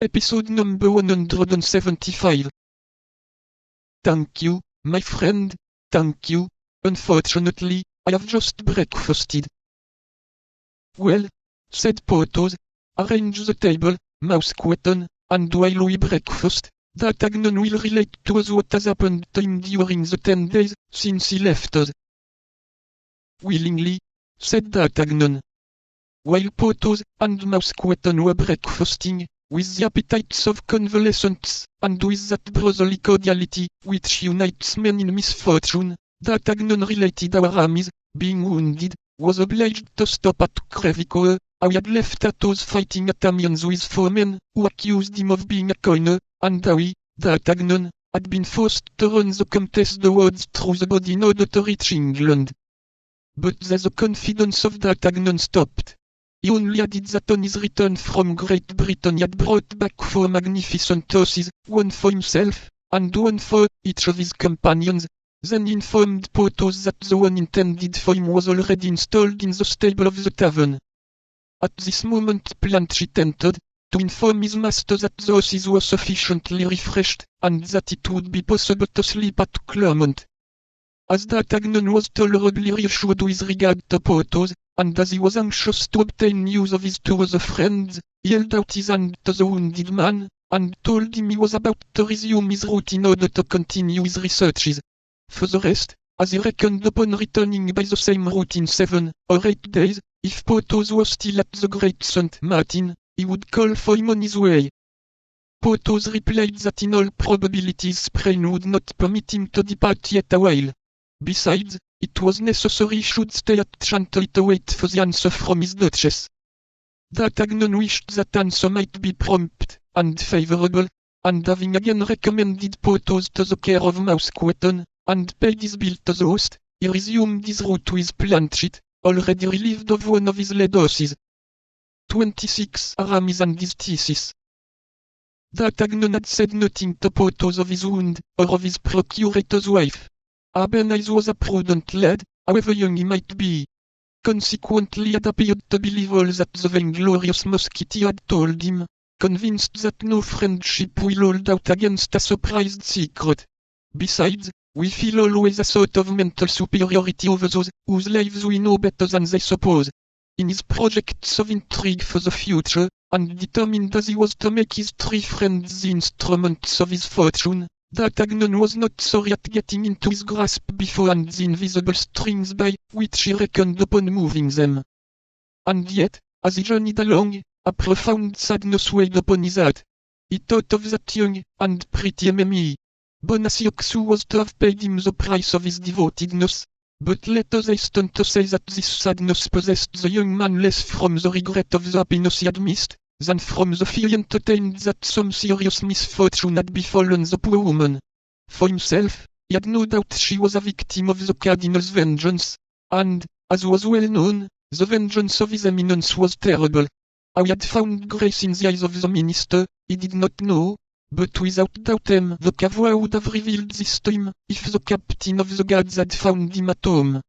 Episode number 175. Thank you, my friend, thank you. Unfortunately, I have just breakfasted. Well, said Porthos, arrange the table, Mousqueton, and while we breakfast, D'Artagnan will relate to us what has happened to him during the 10 days since he left us. Willingly, said D'Artagnan. While Porthos and Mousqueton were breakfasting, with the appetites of convalescents, and with that brotherly cordiality which unites men in misfortune, D'Artagnan related how Aramis, being wounded, was obliged to stop at Crèvecœur, how he had left Athos fighting at Amiens with 4 men, who accused him of being a coiner, and how he, D'Artagnan, had been forced to run the Comtesse de Wardes through the body in order to reach England. But there the confidence of D'Artagnan stopped. He only added that on his return from Great Britain he had brought back 4 magnificent horses, one for himself, and one for each of his companions. Then he informed Porthos that the one intended for him was already installed in the stable of the tavern. At this moment Planchet entered, to inform his master that the horses were sufficiently refreshed, and that it would be possible to sleep at Clermont. As D'Artagnan was tolerably reassured with regard to Porthos, and as he was anxious to obtain news of his 2 other friends, he held out his hand to the wounded man, and told him he was about to resume his route in order to continue his researches. For the rest, as he reckoned upon returning by the same route in 7 or 8 days, if Porthos was still at the Great St. Martin, he would call for him on his way. Porthos replied that in all probability his sprain would not permit him to depart yet awhile. Besides, it was necessary he should stay at Chantilly to wait for the answer from his Duchess. D'Artagnan wished that answer might be prompt and favorable, and having again recommended Porthos to the care of Mousqueton, and paid his bill to the host, he resumed his route with Planchet, already relieved of one of his led horses. 26. Aramis and his thesis. D'Artagnan had said nothing to Porthos of his wound, or of his procurator's wife. Arbenes was a prudent lad, however young he might be. Consequently had appeared to believe all that the vainglorious Mousquetaire had told him, convinced that no friendship will hold out against a surprised secret. Besides, we feel always a sort of mental superiority over those whose lives we know better than they suppose. In his projects of intrigue for the future, and determined as he was to make his 3 friends the instruments of his fortune, D'Artagnan was not sorry at getting into his grasp beforehand the invisible strings by which he reckoned upon moving them. And yet, as he journeyed along, a profound sadness weighed upon his heart. He thought of that young and pretty Mimi. Bonacieux who was to have paid him the price of his devotedness. But let us hasten to say that this sadness possessed the young man less from the regret of the happiness he had missed, than from the fear entertained that some serious misfortune had befallen the poor woman. For himself, he had no doubt she was a victim of the cardinal's vengeance, and, as was well known, the vengeance of his eminence was terrible. How he had found grace in the eyes of the minister, he did not know, but without doubt the Cavois would have revealed this to him, if the captain of the guards had found him at home.